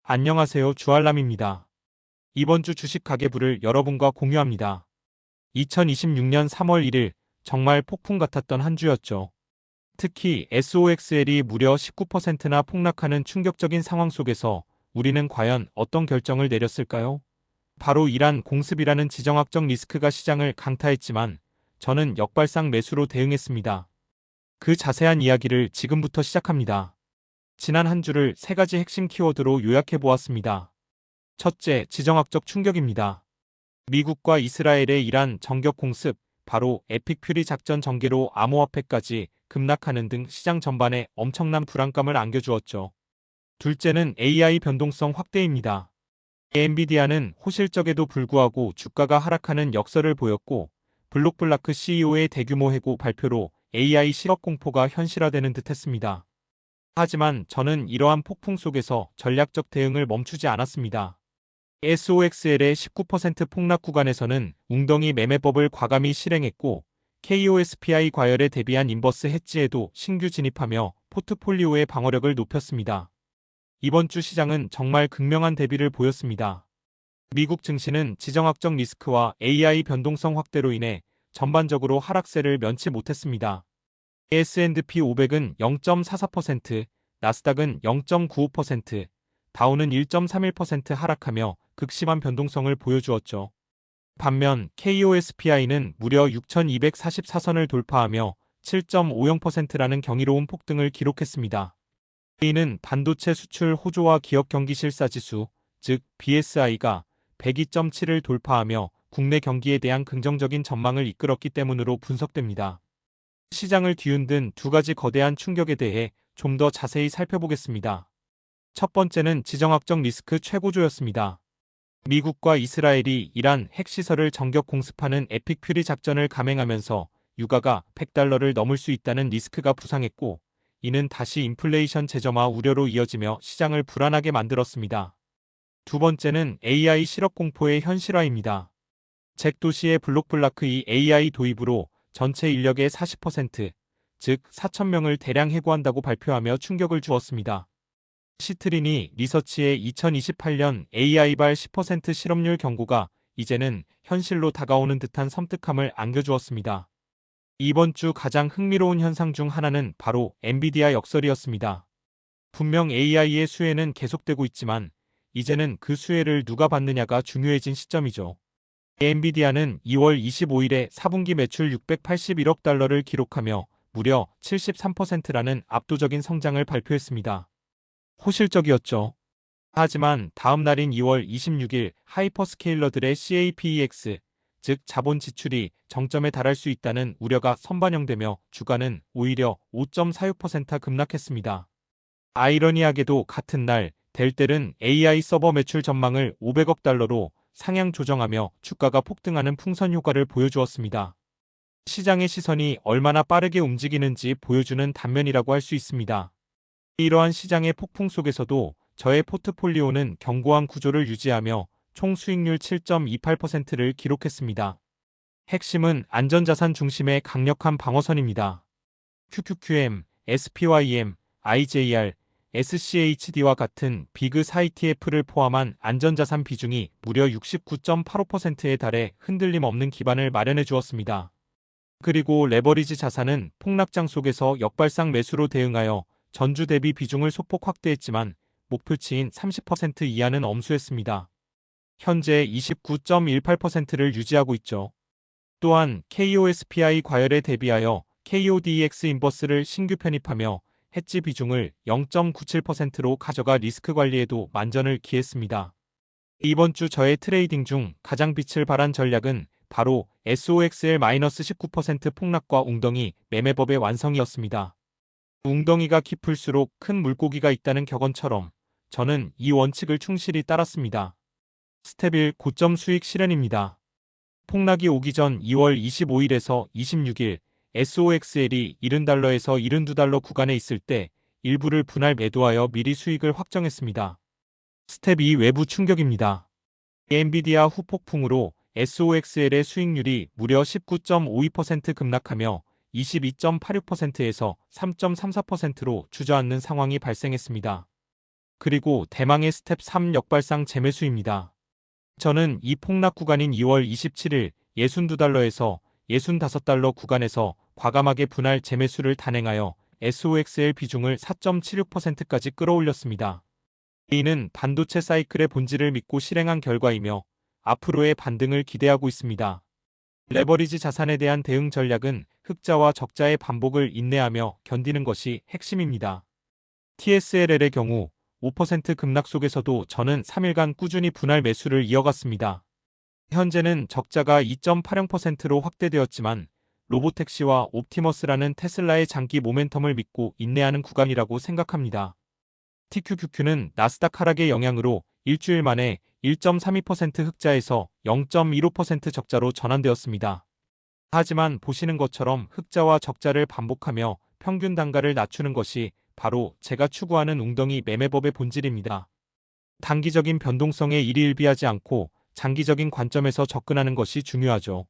안녕하세요. 주알람입니다. 이번 주 주식 가계부를 여러분과 공유합니다. 2026년 3월 1일 정말 폭풍 같았던 한 주였죠. 특히 SOXL이 무려 19%나 폭락하는 충격적인 상황 속에서 우리는 과연 어떤 결정을 내렸을까요? 바로 이란 공습이라는 지정학적 리스크가 시장을 강타했지만 저는 역발상 매수로 대응했습니다. 그 자세한 이야기를 지금부터 시작합니다. 지난 한 주를 세 가지 핵심 키워드로 요약해 보았습니다. 첫째, 지정학적 충격입니다. 미국과 이스라엘의 이란 정격 공습, 바로 에픽 퓨리 작전 전개로 암호화폐까지 급락하는 등 시장 전반에 엄청난 불안감을 안겨주었죠. 둘째는 AI 변동성 확대입니다. 엔비디아는 호실적에도 불구하고 주가가 하락하는 역설을 보였고, 블록블라크 CEO의 대규모 해고 발표로 AI 실업 공포가 현실화되는 듯했습니다. 하지만 저는 이러한 폭풍 속에서 전략적 대응을 멈추지 않았습니다. SOXL의 19% 폭락 구간에서는 웅덩이 매매법을 과감히 실행했고, KOSPI 과열에 대비한 인버스 해지에도 신규 진입하며 포트폴리오의 방어력을 높였습니다. 이번 주 시장은 정말 극명한 대비를 보였습니다. 미국 증시는 지정학적 리스크와 AI 변동성 확대로 인해 전반적으로 하락세를 면치 못했습니다. S&P 500은 0.44%, 나스닥은 0.95%, 다우는 1.31% 하락하며 극심한 변동성을 보여주었죠. 반면 KOSPI는 무려 6,244선을 돌파하며 7.50%라는 경이로운 폭등을 기록했습니다. 이는 반도체 수출 호조와 기업 경기 실사지수, 즉 BSI가 102.7을 돌파하며 국내 경기에 대한 긍정적인 전망을 이끌었기 때문으로 분석됩니다. 시장을 뒤흔든 두 가지 거대한 충격에 대해 좀 더 자세히 살펴보겠습니다. 첫 번째는 지정학적 리스크 최고조였습니다. 미국과 이스라엘이 이란 핵시설을 정격 공습하는 에픽 퓨리 작전을 감행하면서 유가가 $100를 넘을 수 있다는 리스크가 부상했고, 이는 다시 인플레이션 재점화 우려로 이어지며 시장을 불안하게 만들었습니다. 두 번째는 AI 실업 공포의 현실화입니다. 잭 도시의 블록블라크 AI 도입으로 전체 인력의 40%, 즉 4,000명을 대량 해고한다고 발표하며 충격을 주었습니다. 시트리니 리서치의 2028년 AI발 10% 실업률 경고가 이제는 현실로 다가오는 듯한 섬뜩함을 안겨주었습니다. 이번 주 가장 흥미로운 현상 중 하나는 바로 엔비디아 역설이었습니다. 분명 AI의 수혜는 계속되고 있지만 이제는 그 수혜를 누가 받느냐가 중요해진 시점이죠. 엔비디아는 2월 25일에 4분기 매출 $681억 달러를 기록하며 무려 73%라는 압도적인 성장을 발표했습니다. 호실적이었죠. 하지만 다음 날인 2월 26일 하이퍼스케일러들의 CAPEX, 즉 자본 지출이 정점에 달할 수 있다는 우려가 선반영되며 주가는 오히려 5.46% 급락했습니다. 아이러니하게도 같은 날 델텔은 AI 서버 매출 전망을 $500억 달러로 상향 조정하며 주가가 폭등하는 풍선 효과를 보여주었습니다. 시장의 시선이 얼마나 빠르게 움직이는지 보여주는 단면이라고 할 수 있습니다. 이러한 시장의 폭풍 속에서도 저의 포트폴리오는 견고한 구조를 유지하며 총 수익률 7.28%를 기록했습니다. 핵심은 안전자산 중심의 강력한 방어선입니다. QQQM, SPYM, IJR, SCHD와 같은 비그 4 ETF를 포함한 안전자산 비중이 무려 69.85%에 달해 흔들림 없는 기반을 마련해 주었습니다. 그리고 레버리지 자산은 폭락장 속에서 역발상 매수로 대응하여 전주 대비 비중을 소폭 확대했지만 목표치인 30% 이하는 엄수했습니다. 현재 29.18%를 유지하고 있죠. 또한 KOSPI 과열에 대비하여 KODX 인버스를 신규 편입하며 해지 비중을 0.97%로 가져가 리스크 관리에도 만전을 기했습니다. 이번 주 저의 트레이딩 중 가장 빛을 발한 전략은 바로 SOXL-19% 폭락과 웅덩이 매매법의 완성이었습니다. 웅덩이가 깊을수록 큰 물고기가 있다는 격언처럼 저는 이 원칙을 충실히 따랐습니다. 스텝 1. 고점 수익 실현입니다. 폭락이 오기 전 2월 25일에서 26일 SOXL이 $70에서 $72 구간에 있을 때 일부를 분할 매도하여 미리 수익을 확정했습니다. 스텝 2. 외부 충격입니다. 엔비디아 후폭풍으로 SOXL의 수익률이 무려 19.52% 급락하며 22.86%에서 3.34%로 주저앉는 상황이 발생했습니다. 그리고 대망의 스텝 3 역발상 재매수입니다. 저는 이 폭락 구간인 2월 27일 62달러에서 65달러 구간에서 과감하게 분할 재매수를 단행하여 SOXL 비중을 4.76%까지 끌어올렸습니다. 이는 반도체 사이클의 본질을 믿고 실행한 결과이며 앞으로의 반등을 기대하고 있습니다. 레버리지 자산에 대한 대응 전략은 흑자와 적자의 반복을 인내하며 견디는 것이 핵심입니다. TSLL의 경우 5% 급락 속에서도 저는 3일간 꾸준히 분할 매수를 이어갔습니다. 현재는 적자가 2.80%로 확대되었지만 로보택시와 옵티머스라는 테슬라의 장기 모멘텀을 믿고 인내하는 구간이라고 생각합니다. TQQQ는 나스닥 하락의 영향으로 일주일 만에 1.32% 흑자에서 0.15% 적자로 전환되었습니다. 하지만 보시는 것처럼 흑자와 적자를 반복하며 평균 단가를 낮추는 것이 바로 제가 추구하는 웅덩이 매매법의 본질입니다. 단기적인 변동성에 일희일비하지 않고 장기적인 관점에서 접근하는 것이 중요하죠.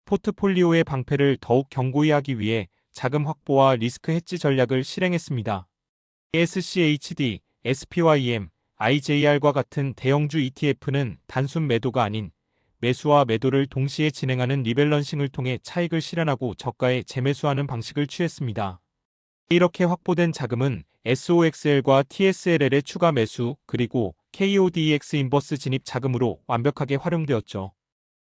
포트폴리오의 방패를 더욱 견고히 하기 위해 자금 확보와 리스크 해지 전략을 실행했습니다. SCHD, SPYM, IJR과 같은 대형주 ETF는 단순 매도가 아닌 매수와 매도를 동시에 진행하는 리밸런싱을 통해 차익을 실현하고 저가에 재매수하는 방식을 취했습니다. 이렇게 확보된 자금은 SOXL과 TSLL의 추가 매수 그리고 KODEX 인버스 진입 자금으로 완벽하게 활용되었죠.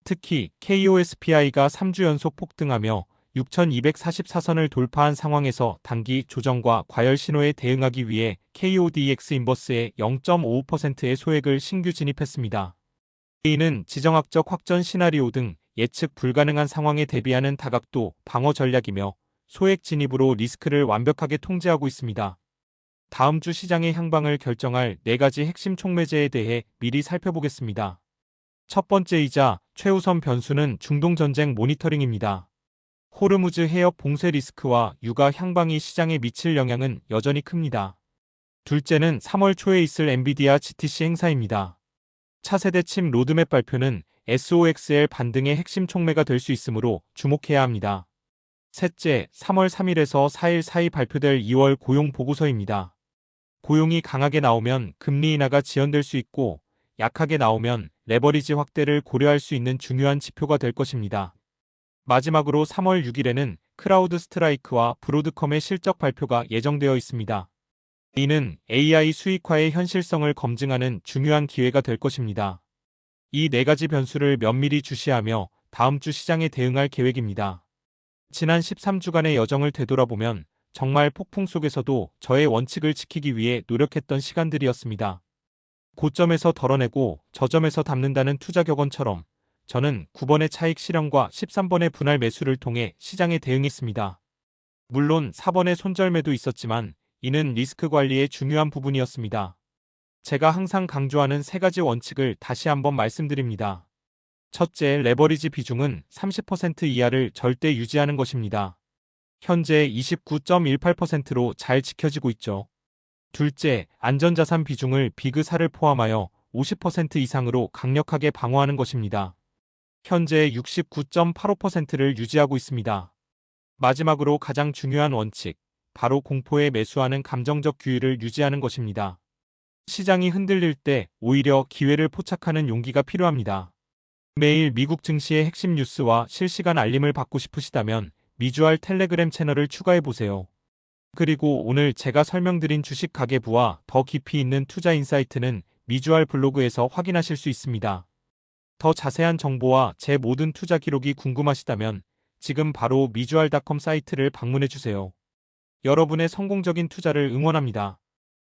특히 KOSPI가 3주 연속 폭등하며 6244선을 돌파한 상황에서 단기 조정과 과열 신호에 대응하기 위해 KODX 인버스에 0.55%의 소액을 신규 진입했습니다. 이는 지정학적 확전 시나리오 등 예측 불가능한 상황에 대비하는 다각도 방어 전략이며 소액 진입으로 리스크를 완벽하게 통제하고 있습니다. 다음 주 시장의 향방을 결정할 4가지 핵심 촉매제에 대해 미리 살펴보겠습니다. 첫 번째이자 최우선 변수는 중동전쟁 모니터링입니다. 호르무즈 해협 봉쇄 리스크와 유가 향방이 시장에 미칠 영향은 여전히 큽니다. 둘째는 3월 초에 있을 엔비디아 GTC 행사입니다. 차세대 칩 로드맵 발표는 SOXL 반등의 핵심 촉매가 될 수 있으므로 주목해야 합니다. 셋째, 3월 3일에서 4일 사이 발표될 2월 고용 보고서입니다. 고용이 강하게 나오면 금리 인하가 지연될 수 있고 약하게 나오면 레버리지 확대를 고려할 수 있는 중요한 지표가 될 것입니다. 마지막으로 3월 6일에는 크라우드 스트라이크와 브로드컴의 실적 발표가 예정되어 있습니다. 이는 AI 수익화의 현실성을 검증하는 중요한 기회가 될 것입니다. 이 4가지 변수를 면밀히 주시하며 다음 주 시장에 대응할 계획입니다. 지난 13주간의 여정을 되돌아보면 정말 폭풍 속에서도 저의 원칙을 지키기 위해 노력했던 시간들이었습니다. 고점에서 덜어내고 저점에서 담는다는 투자 격언처럼 저는 9번의 차익 실현과 13번의 분할 매수를 통해 시장에 대응했습니다. 물론 4번의 손절매도 있었지만 이는 리스크 관리의 중요한 부분이었습니다. 제가 항상 강조하는 3가지 원칙을 다시 한번 말씀드립니다. 첫째, 레버리지 비중은 30% 이하를 절대 유지하는 것입니다. 현재 29.18%로 잘 지켜지고 있죠. 둘째, 안전자산 비중을 비그사를 포함하여 50% 이상으로 강력하게 방어하는 것입니다. 현재 69.85%를 유지하고 있습니다. 마지막으로 가장 중요한 원칙, 바로 공포에 매수하는 감정적 규율을 유지하는 것입니다. 시장이 흔들릴 때 오히려 기회를 포착하는 용기가 필요합니다. 매일 미국 증시의 핵심 뉴스와 실시간 알림을 받고 싶으시다면 미주알 텔레그램 채널을 추가해보세요. 그리고 오늘 제가 설명드린 주식 가계부와 더 깊이 있는 투자 인사이트는 미주알 블로그에서 확인하실 수 있습니다. 더 자세한 정보와 제 모든 투자 기록이 궁금하시다면 지금 바로 미주알.com 사이트를 방문해주세요. 여러분의 성공적인 투자를 응원합니다.